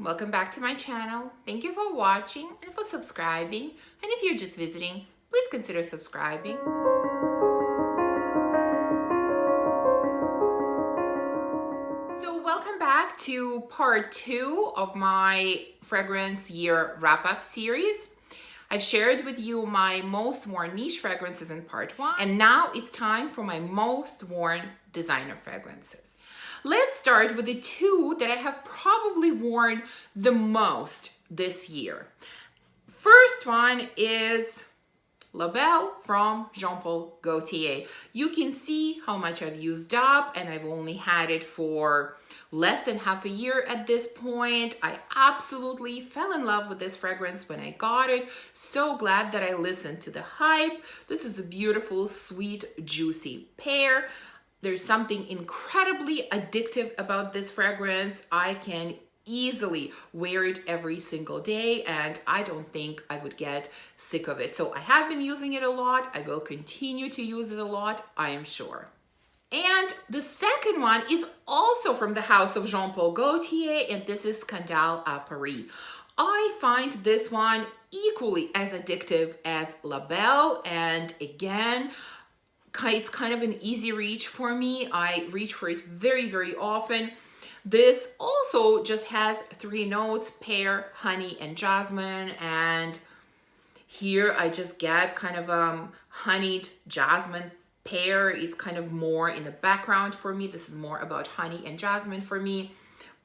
Welcome back to my channel. Thank you for watching and for subscribing. And if you're just visiting, please consider subscribing. So welcome back to part 2 of my fragrance year wrap-up series. I've shared with you my most worn niche fragrances in part 1, and now it's time for my most worn designer fragrances. Let's start with the 2 that I have probably worn the most this year. First one is La Belle from Jean Paul Gaultier. You can see how much I've used up, and I've only had it for less than half a year at this point. I absolutely fell in love with this fragrance when I got it. So glad that I listened to the hype. This is a beautiful, sweet, juicy pear. There's something incredibly addictive about this fragrance. I can easily wear it every single day, and I don't think I would get sick of it. So I have been using it a lot. I will continue to use it a lot, I am sure. And the second one is also from the house of Jean Paul Gaultier, and this is Scandale à Paris. I find this one equally as addictive as La Belle, and again, it's kind of an easy reach for me. I reach for it very, very often. This also just has 3 notes: pear, honey, and jasmine. And here I just get kind of honeyed jasmine. Pear is kind of more in the background for me. This is more about honey and jasmine for me.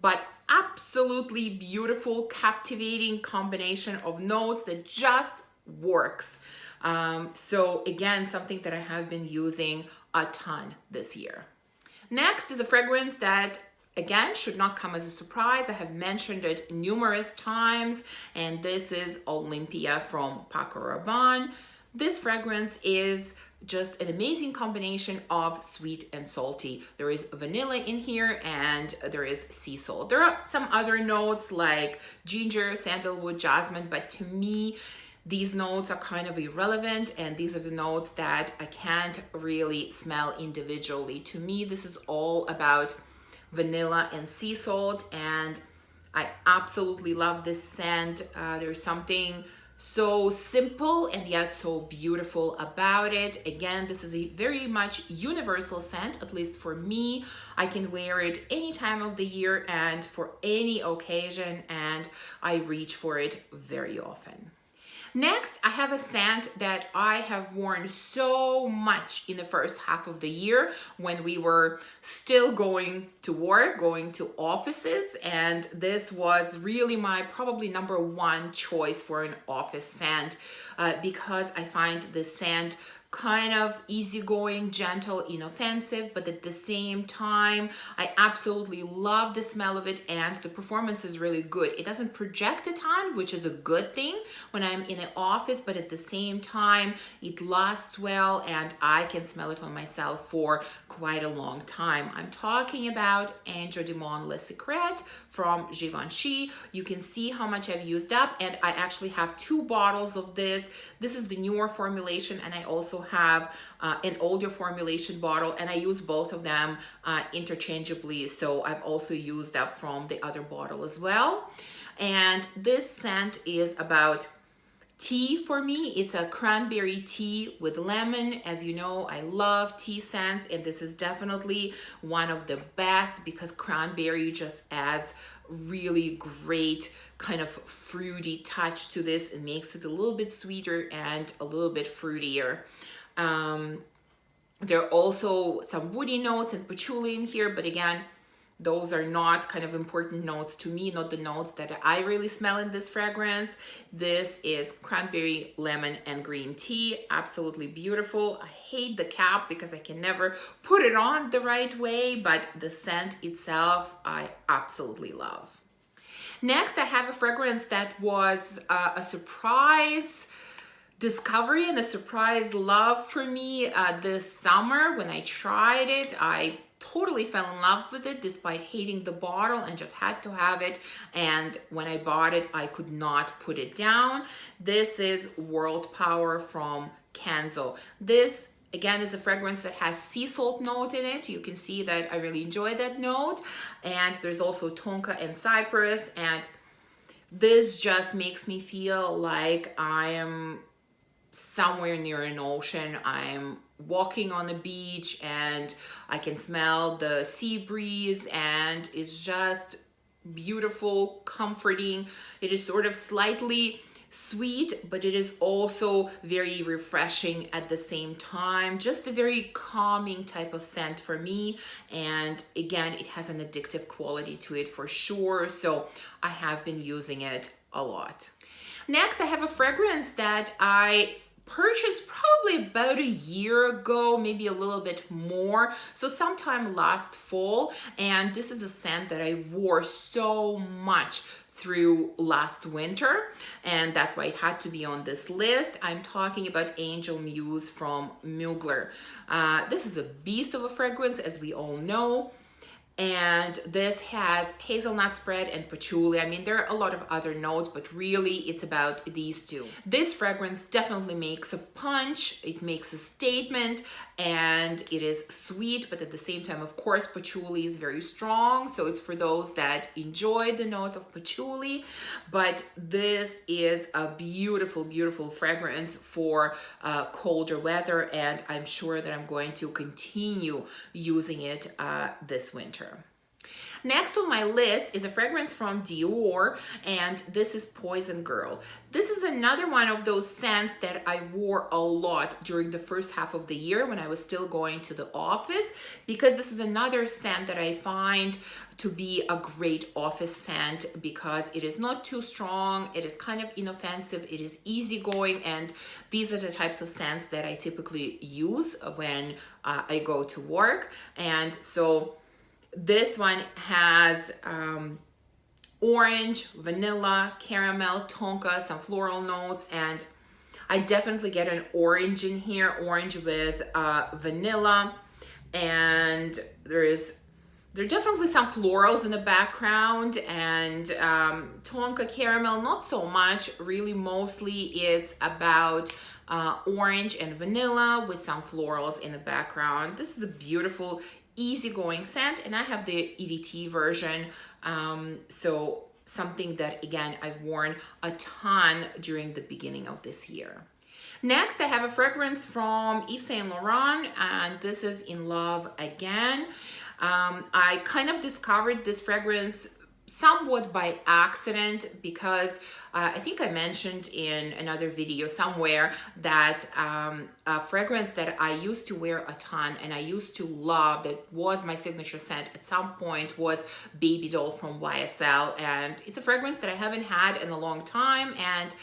But absolutely beautiful, captivating combination of notes that just works. So again, something that I have been using a ton this year. Next is a fragrance that, again, should not come as a surprise. I have mentioned it numerous times, and this is Olympea from PACO RABANNE. This fragrance is just an amazing combination of sweet and salty. There is vanilla in here, and there is sea salt. There are some other notes like ginger, sandalwood, jasmine, but to me, these notes are kind of irrelevant, and these are the notes that I can't really smell individually. To me, this is all about vanilla and sea salt, and I absolutely love this scent. There's something so simple and yet so beautiful about it. Again, this is a very much universal scent, at least for me. I can wear it any time of the year and for any occasion, and I reach for it very often. Next, I have a scent that I have worn so much in the first half of the year when we were still going to work, going to offices, and this was really my probably #1 choice for an office scent because I find this scent kind of easygoing, gentle, inoffensive, but at the same time, I absolutely love the smell of it, and the performance is really good. It doesn't project a ton, which is a good thing when I'm in an office, but at the same time, it lasts well, and I can smell it on myself for quite a long time. I'm talking about ANGE Le Secret from Givenchy. You can see how much I've used up, and I actually have 2 bottles of this. This is the newer formulation, and I also have an older formulation bottle, and I use both of them interchangeably. So I've also used up from the other bottle as well. And this scent is about tea for me. It's a cranberry tea with lemon. As you know, I love tea scents, and this is definitely one of the best because cranberry just adds really great kind of fruity touch to this. It makes it a little bit sweeter and a little bit fruitier. There are also some woody notes and patchouli in here, but again, those are not kind of important notes to me, not the notes that I really smell in this fragrance. This is cranberry, lemon, and green tea. Absolutely beautiful. I hate the cap because I can never put it on the right way, but the scent itself, I absolutely love. Next, I have a fragrance that was a surprise discovery and a surprise love for me this summer. When I tried it, I totally fell in love with it despite hating the bottle and just had to have it. And when I bought it, I could not put it down. This is World Power from KENZO. This again is a fragrance that has sea salt note in it. You can see that I really enjoy that note. And there's also tonka and cypress, and This just makes me feel like I am somewhere near an ocean. I'm walking on the beach and I can smell the sea breeze, and it's just beautiful, comforting. It is sort of slightly sweet, but it is also very refreshing at the same time. Just a very calming type of scent for me. And again, it has an addictive quality to it for sure. So I have been using it a lot. Next, I have a fragrance that I purchased probably about a year ago, maybe a little bit more, so sometime last fall. And this is a scent that I wore so much through last winter, and that's why it had to be on this list. I'm talking about Angel Muse from Mugler. This is a beast of a fragrance, as we all know. And this has hazelnut spread and patchouli. I mean, there are a lot of other notes, but really it's about these two. This fragrance definitely makes a punch, it makes a statement, and it is sweet, but at the same time, of course, patchouli is very strong. So it's for those that enjoy the note of patchouli. But this is a beautiful, beautiful fragrance for colder weather. And I'm sure that I'm going to continue using it this winter. Next on my list is a fragrance from Dior, and this is Poison Girl. This is another one of those scents that I wore a lot during the first half of the year when I was still going to the office, because this is another scent that I find to be a great office scent because it is not too strong, it is kind of inoffensive, it is easygoing, and these are the types of scents that I typically use when I go to work. And so this one has orange, vanilla, caramel, tonka, some floral notes, and I definitely get an orange in here, orange with vanilla, and there are definitely some florals in the background, and tonka, caramel, not so much. Really, mostly it's about orange and vanilla with some florals in the background. This is a beautiful, easygoing scent, and I have the EDT version, so something that again I've worn a ton during the beginning of this year. Next, I have a fragrance from Yves Saint Laurent, and this is In Love Again. I kind of discovered this fragrance somewhat by accident because I think I mentioned in another video somewhere that a fragrance that I used to wear a ton and I used to love, that was my signature scent at some point, was Baby Doll from YSL, and it's a fragrance that I haven't had in a long time. And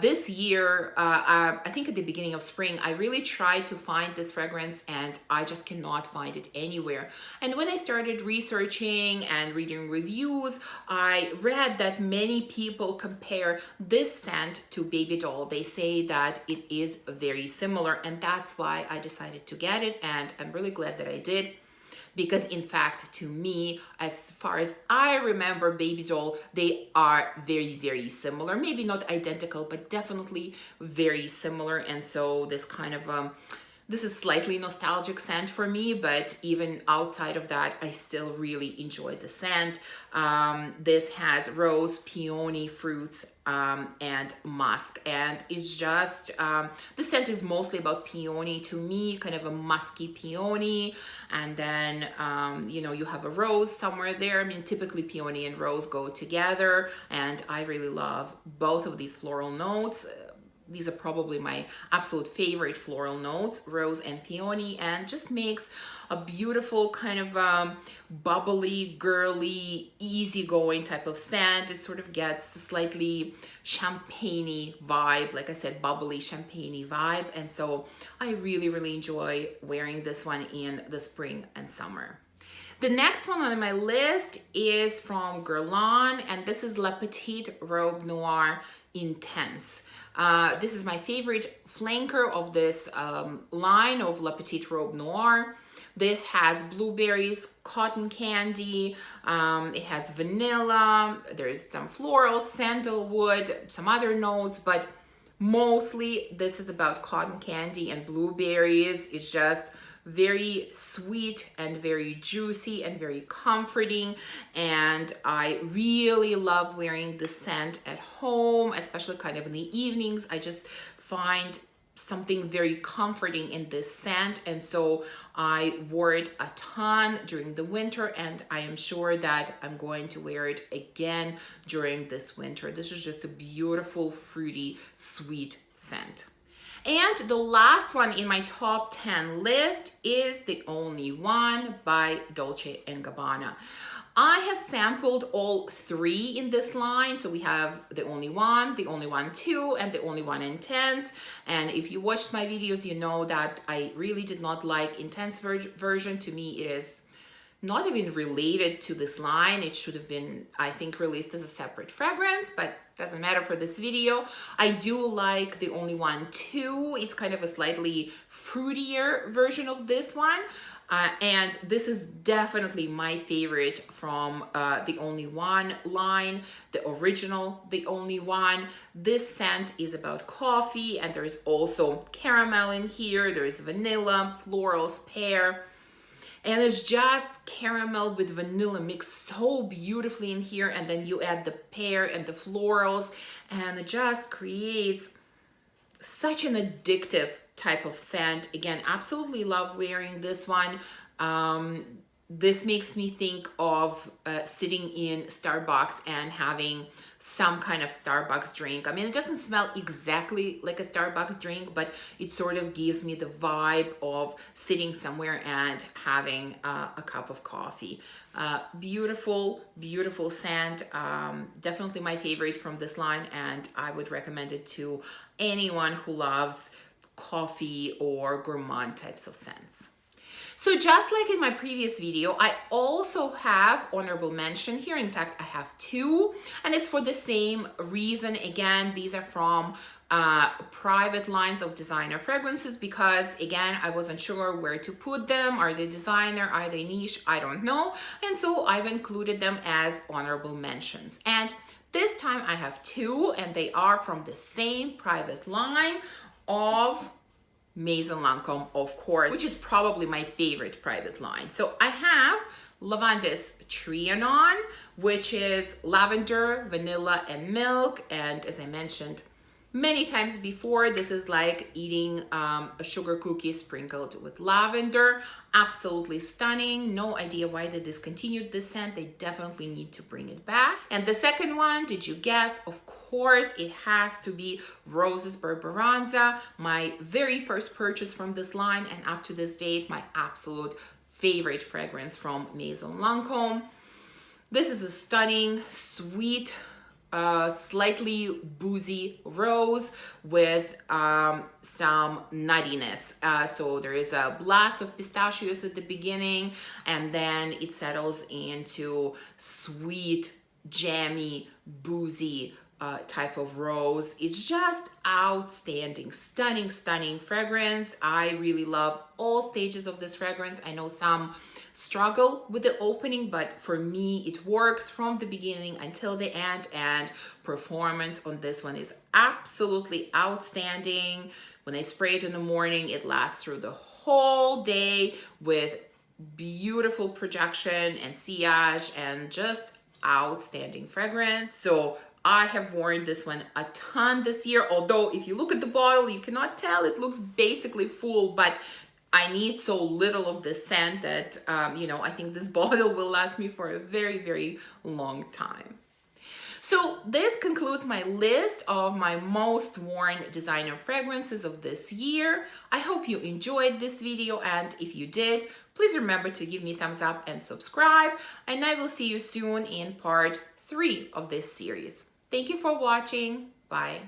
this year, I think at the beginning of spring, I really tried to find this fragrance and I just cannot find it anywhere. And when I started researching and reading reviews, I read that many people compare this scent to Baby Doll. They say that it is very similar, and that's why I decided to get it, and I'm really glad that I did. Because in fact, to me, as far as I remember Baby Doll, they are very, very similar. Maybe not identical, but definitely very similar. And so this kind of, this is slightly nostalgic scent for me, but even outside of that, I still really enjoy the scent. This has rose, peony fruits, and musk, and it's just, the scent is mostly about peony to me, kind of a musky peony, and then, you know, you have a rose somewhere there. I mean, typically peony and rose go together, and I really love both of these floral notes. These are probably my absolute favorite floral notes, rose and peony, and just makes a beautiful kind of bubbly, girly, easygoing type of scent. It sort of gets a slightly champagne-y vibe, like I said, bubbly champagne-y vibe. And so I really, really enjoy wearing this one in the spring and summer. The next one on my list is from Guerlain, and this is La Petite Robe Noir Intense. This is my favorite flanker of this line of La Petite Robe Noir. This has blueberries, cotton candy, it has vanilla, there's some floral, sandalwood, some other notes, but mostly this is about cotton candy and blueberries. It's just very sweet and very juicy and very comforting, and I really love wearing this scent at home, especially kind of in the evenings. I just find something very comforting in this scent, and so I wore it a ton during the winter, and I am sure that I'm going to wear it again during this winter. This is just a beautiful, fruity, sweet scent. And the last one in my top 10 list is The Only One by Dolce & Gabbana. I have sampled all three in this line. So we have The Only One 2, and The Only One Intense. And if you watched my videos, you know that I really did not like Intense version. To me, it is not even related to this line. It should have been, I think, released as a separate fragrance, but doesn't matter for this video. I do like The Only One 2. It's kind of a slightly fruitier version of this one. And this is definitely my favorite from The Only One line, the original The Only One. This scent is about coffee, and there is also caramel in here. There is vanilla, florals, pear. And it's just caramel with vanilla mixed so beautifully in here. And then you add the pear and the florals, and it just creates such an addictive type of scent. Again, absolutely love wearing this one. This makes me think of sitting in Starbucks and having some kind of Starbucks drink. I mean, it doesn't smell exactly like a Starbucks drink, but it sort of gives me the vibe of sitting somewhere and having a cup of coffee. Beautiful, beautiful scent. Definitely my favorite from this line, and I would recommend it to anyone who loves coffee or gourmand types of scents. So just like in my previous video, I also have honorable mention here. In fact, I have two, and it's for the same reason. Again, these are from private lines of designer fragrances, because again, I wasn't sure where to put them. Are they designer? Are they niche? I don't know. And so I've included them as honorable mentions. And this time I have two, and they are from the same private line of MAISON LANCOME, of course, which is probably my favorite private line. So I have LAVANDES TRIANON, which is lavender, vanilla, and milk. And as I mentioned many times before, this is like eating a sugar cookie sprinkled with lavender. Absolutely stunning. No idea why they discontinued this scent. They definitely need to bring it back. And the second one, did you guess? Of course, it has to be Rose's BERBERANZA, my very first purchase from this line, and up to this date, my absolute favorite fragrance from MAISON LANCOME. This is a stunning, sweet, slightly boozy rose with some nuttiness. So there is a blast of pistachios at the beginning, and then it settles into sweet, jammy, boozy type of rose. It's just outstanding, stunning, stunning fragrance. I really love all stages of this fragrance. I know some struggle with the opening, but for me it works from the beginning until the end, and performance on this one is absolutely outstanding. When I spray it in the morning, it lasts through the whole day with beautiful projection and sillage and just outstanding fragrance. So I have worn this one a ton this year, although if you look at the bottle, you cannot tell, it looks basically full, but I need so little of this scent that, you know, I think this bottle will last me for a very, very long time. So this concludes my list of my most worn designer fragrances of this year. I hope you enjoyed this video, and if you did, please remember to give me a thumbs up and subscribe, and I will see you soon in part 3 of this series. Thank you for watching. Bye.